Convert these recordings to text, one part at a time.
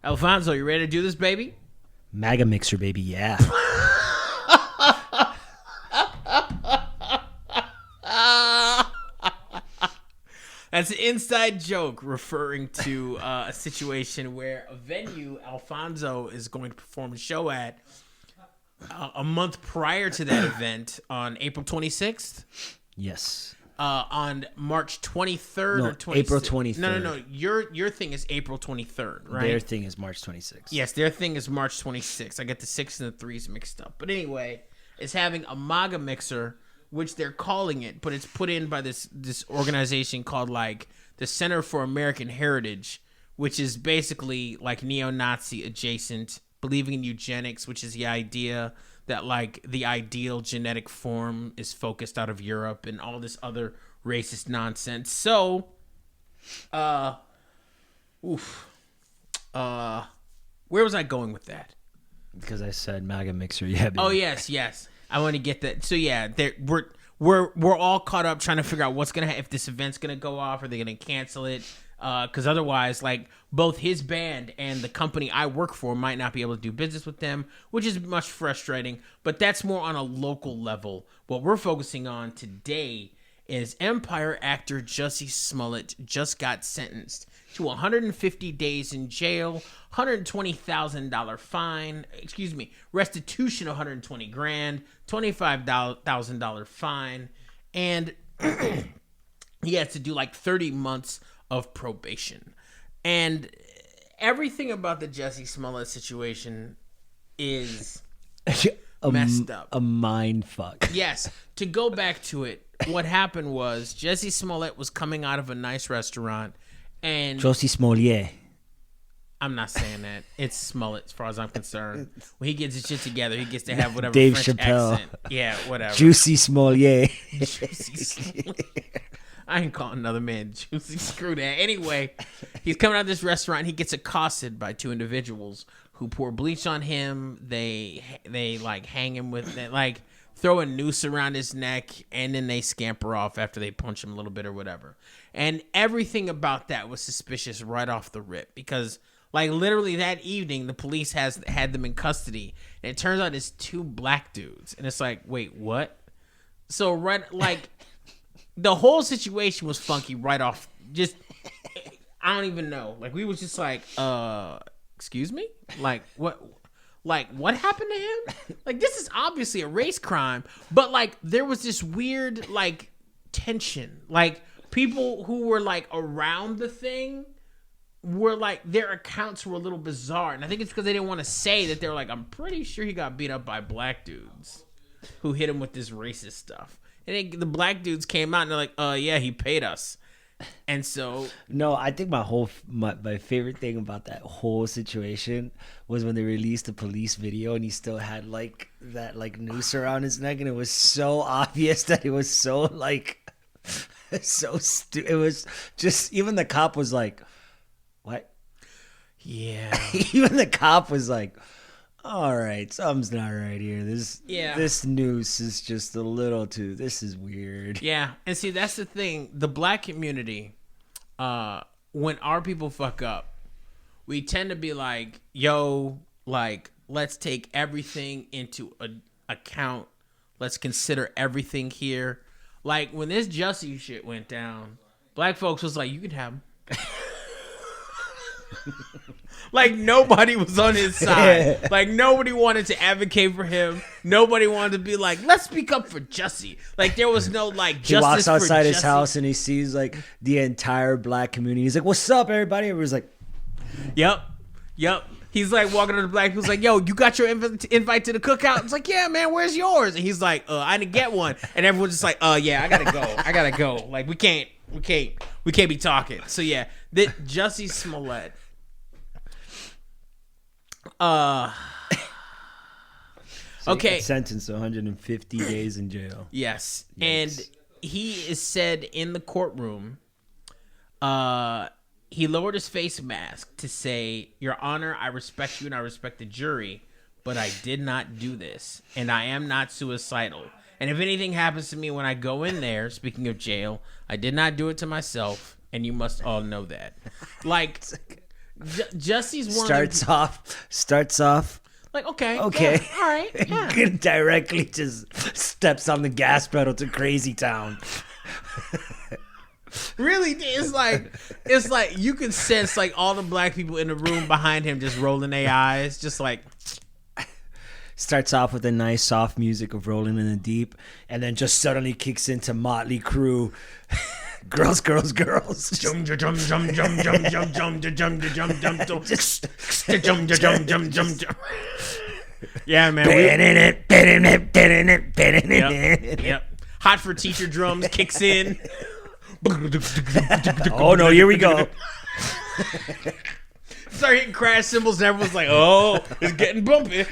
Alfonso, you ready to do this, baby? MAGA mixer, baby, yeah. That's an inside joke referring to a situation where a venue Alfonso is going to perform a show at a month prior to that event on April 26th. Yes. On March 23rd No, or 26th? April 23rd. No. Your thing is April 23rd, right? Their thing is March 26th. Yes, their thing is March 26th. I get the 6 and the 3s mixed up. But anyway, it's having a MAGA mixer, which they're calling it, but it's put in by this organization called like the Center for American Heritage, which is basically like neo-Nazi adjacent, believing in eugenics, which is the idea that like the ideal genetic form is focused out of Europe and all this other racist nonsense. So, where was I going with that? Because I said MAGA mixer, yeah. Baby. Oh yes. I want to get that. So yeah, we're all caught up trying to figure out what's gonna if this event's gonna go off, or they're gonna cancel it. Because otherwise, like, both his band and the company I work for might not be able to do business with them, which is much frustrating. But that's more on a local level. What we're focusing on today is Empire actor Jussie Smullet just got sentenced to 150 days in jail, $120,000 fine, restitution of $120,000, $25,000 fine, and he has to do like 30 months of probation. And everything about the Jussie Smollett situation is messed up. A mind fuck. Yes. To go back to it, what happened was Jussie Smollett was coming out of a nice restaurant, and Jussie Smullet. I'm not saying that. It's Smollett as far as I'm concerned. When he gets his shit together, he gets to have whatever Dave French Chappelle. accent. Yeah, whatever. Jussie Smullet. Jussie Smollett. I ain't calling another man Juicy. Screw that. Anyway, he's coming out of this restaurant. He gets accosted by two individuals who pour bleach on him. They like hang him with like throw a noose around his neck, and then they scamper off after they punch him a little bit or whatever. And everything about that was suspicious right off the rip, because like literally that evening the police had them in custody, and it turns out it's two black dudes, and it's like, wait, what? So right like. The whole situation was funky right off. Just, I don't even know. Like, we was just like, excuse me? Like, what happened to him? Like, this is obviously a race crime. But, like, there was this weird, like, tension. Like, people who were, like, around the thing were, like, their accounts were a little bizarre. And I think it's because they didn't want to say that. They were like, I'm pretty sure he got beat up by black dudes who hit him with this racist stuff. And the black dudes came out and they're like, yeah, he paid us. And so... No, I think my favorite thing about that whole situation was when they released the police video and he still had like that like noose around his neck, and it was so obvious that it was so like... so stupid. It was just... Even the cop was like, what? Yeah. Even the cop was like... All right, something's not right here. This noose is just a little too. This is weird. Yeah, and see, that's the thing. The black community, when our people fuck up, we tend to be like, "Yo, like, let's take everything into account. Let's consider everything here." Like when this Jussie shit went down, black folks was like, "You can have him." Like nobody was on his side. Like nobody wanted to advocate for him. Nobody wanted to be like, let's speak up for Jussie. Like there was no like justice. He walks outside for his Jussie. house and he sees like the entire black community. He's like, "What's up, everybody?" Everyone's like, "Yep." He's like walking to the black people's like, "Yo, you got your invite to the cookout?" It's like, "Yeah, man, where's yours?" And he's like, "I didn't get one." And everyone's just like, yeah, I gotta go. Like we can't be talking. So yeah, that Jussie Smollett. Okay. Sentenced to 150 days in jail. Yes. And he is said in the courtroom, he lowered his face mask to say, "Your Honor, I respect you and I respect the jury, but I did not do this, and I am not suicidal. And if anything happens to me when I go in there," speaking of jail, "I did not do it to myself, and you must all know that." Like... Jussie's one starts off. Like, okay. Okay. Yeah, all right. Yeah. Directly just steps on the gas pedal to Crazy Town. Really, it's like you can sense like all the black people in the room behind him just rolling their eyes, just like. Starts off with a nice soft music of Rolling in the Deep, and then just suddenly kicks into Motley Crue. Girls. Jum jum jum jum jum jum jum jum jum jum jum jum jum jum. Yeah, man. Yep. Hot for Teacher drums kicks in. Oh no, here we go. Start hitting crash cymbals and everyone's like, oh, it's getting bumpy.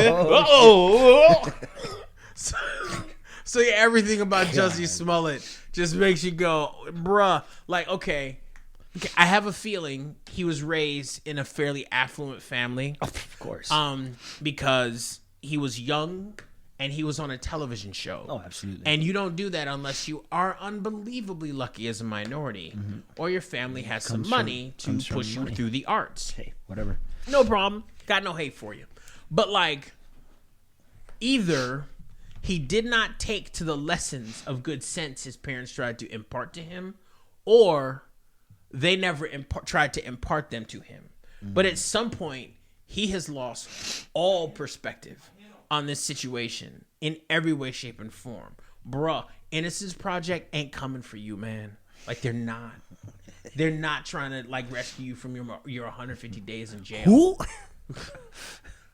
Uh-oh. So yeah, everything about Jussie Smullet just makes you go, bruh. Like, okay, I have a feeling he was raised in a fairly affluent family. Of course. Because he was young and he was on a television show. Oh, absolutely. And you don't do that unless you are unbelievably lucky as a minority, or your family has some money to push you through the arts. Hey, whatever. No problem. Got no hate for you. But like, either he did not take to the lessons of good sense his parents tried to impart to him, or they never tried to impart them to him. But at some point, he has lost all perspective on this situation in every way, shape, and form. Bruh, Innocence Project ain't coming for you, man. Like, they're not. They're not trying to, like, rescue you from your 150 days in jail. Who?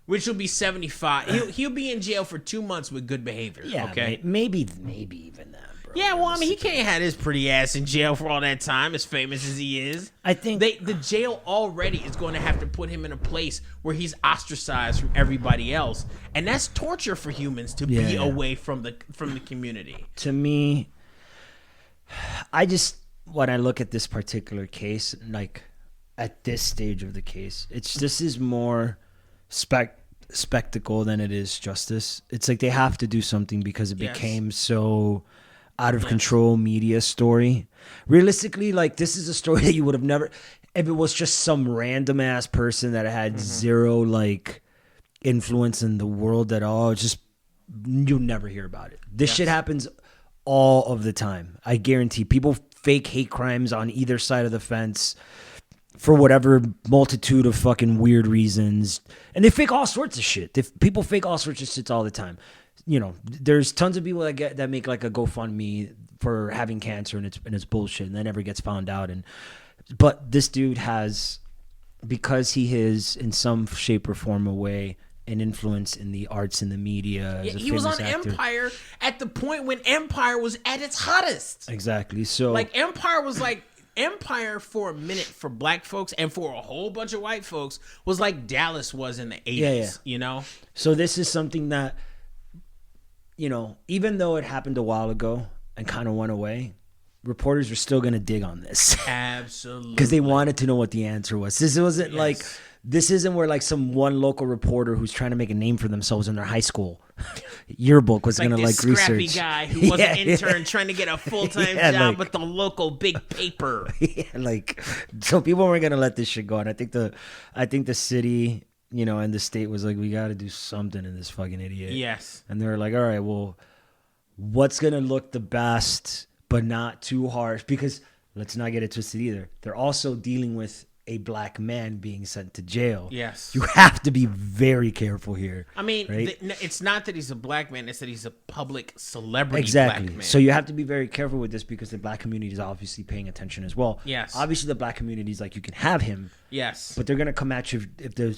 Which will be 75. He'll be in jail for 2 months with good behavior. Yeah, okay? maybe even that, bro. Yeah, well, I mean, he can't have his pretty ass in jail for all that time, as famous as he is. I think the jail already is going to have to put him in a place where he's ostracized from everybody else, and that's torture for humans to be away from the community. To me, when I look at this particular case, like at this stage of the case, this is more spectacle than it is justice. It's like they have to do something because it became so out of control media story. Realistically, like, this is a story that you would have never, if it was just some random ass person that had zero like influence in the world at all, just you'll never hear about it. This shit happens all of the time. I guarantee people fake hate crimes on either side of the fence for whatever multitude of fucking weird reasons. And they fake all sorts of shit. People fake all sorts of shit all the time. You know, there's tons of people that make like a GoFundMe for having cancer, and it's bullshit, and that never gets found out. But this dude has, because he is in some shape or form a way an influence in the arts and the media. He was on actor. Empire at the point when Empire was at its hottest. Exactly. So like Empire was like Empire for a minute for black folks and for a whole bunch of white folks was like Dallas was in the 80s, you know? So this is something that, you know, even though it happened a while ago and kind of went away, reporters were still going to dig on this. Absolutely. Because they wanted to know what the answer was. This wasn't like, this isn't where like some one local reporter who's trying to make a name for themselves in their high school yearbook was going to like scrappy research. Guy who was an intern trying to get a full-time job with the local big paper. So people weren't going to let this shit go. And I think the city, you know, and the state was like, we got to do something in this fucking idiot. Yes. And they were like, all right, well, what's going to look the best but not too harsh? Because let's not get it twisted either. They're also dealing with a black man being sent to jail. Yes. You have to be very careful here. I mean, right? It's not that he's a black man. It's that he's a public celebrity exactly. black man. So you have to be very careful with this because the black community is obviously paying attention as well. Yes. Obviously, the black community is like, you can have him. Yes. But they're going to come at you if the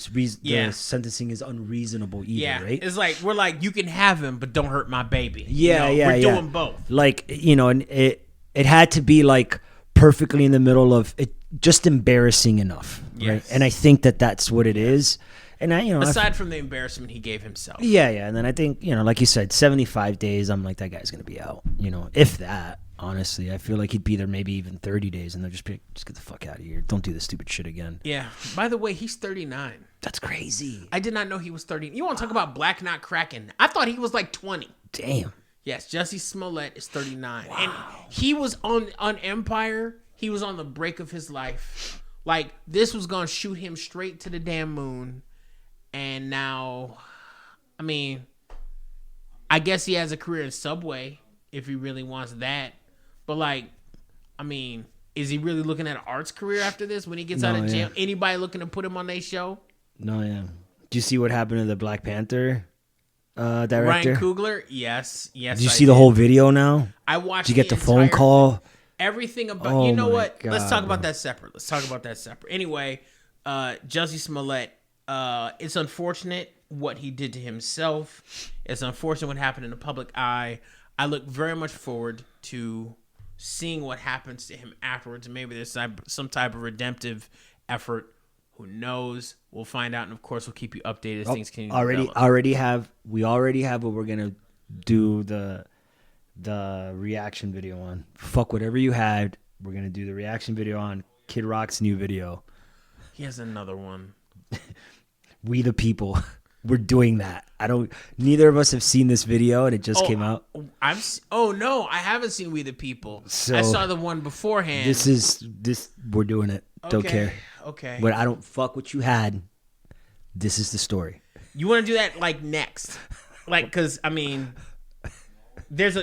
sentencing is unreasonable either, right? It's like, we're like, you can have him, but don't hurt my baby. We're doing both. Like, you know, and it had to be like perfectly in the middle of it, just embarrassing enough, right? And I think that's what it is. And aside from the embarrassment he gave himself. And then I think, you know, like you said, 75 days, I'm like, that guy's gonna be out, you know, if that. Honestly, I feel like he'd be there maybe even 30 days, and they'll just be like, just get the fuck out of here, don't do this stupid shit again. Yeah. By the way, he's 39. That's crazy. I did not know he was 30. You want to talk about black not cracking? I thought he was like 20. Damn. Yes, Jussie Smollett is 39. Wow. And he was on Empire. He was on the break of his life Like, this was going to shoot him straight to the damn moon. And now, I mean, I guess he has a career in Subway if he really wants that. But, like, I mean, is he really looking at an arts career after this when he gets out of jail? Anybody looking to put him on their show? No, yeah. Do you see what happened to the Black Panther director? Ryan Coogler? Yes. Did you see the whole video now? I watched. Did you get the phone call? Everything about. You know what? God, let's talk about that separate. Anyway, Jussie Smullet. It's unfortunate what he did to himself. It's unfortunate what happened in the public eye. I look very much forward to seeing what happens to him afterwards. Maybe there's some type of redemptive effort. Who knows? We'll find out, and of course, we'll keep you updated as things continue to develop. We already have what we're gonna do the reaction video on. Fuck whatever you had. We're gonna do the reaction video on Kid Rock's new video. He has another one. We the people. We're doing that. Neither of us have seen this video, and it just came out. No, I haven't seen We the People. So I saw the one beforehand. We're doing it. Don't care. Okay. But I don't fuck what you had. This is the story. You want to do that like next? Like, because, I mean,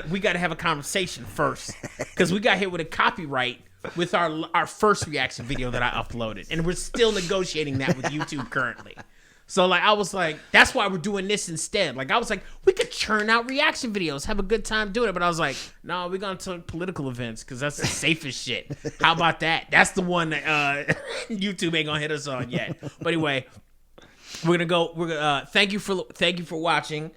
we got to have a conversation first. Because we got hit with a copyright with our first reaction video that I uploaded. And we're still negotiating that with YouTube currently. So, like, I was like, that's why we're doing this instead. Like, I was like, we could churn out reaction videos, have a good time doing it. But I was like, no, we're going to talk political events because that's the safest shit. How about that? That's the one that YouTube ain't going to hit us on yet. But anyway, we're going to go. Thank you for watching.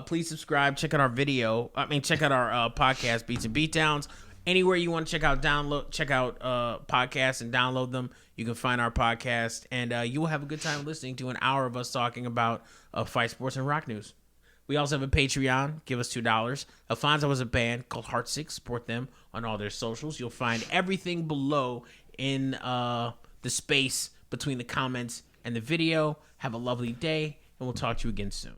Please subscribe. Check out our video. Check out our podcast, Beats and Beatdowns. Anywhere you want to check out podcasts and download them, you can find our podcast, and you will have a good time listening to an hour of us talking about fight sports and rock news. We also have a Patreon. Give us $2. Alfonso has a band called HEARTSICK. Support them on all their socials. You'll find everything below in the space between the comments and the video. Have a lovely day, and we'll talk to you again soon.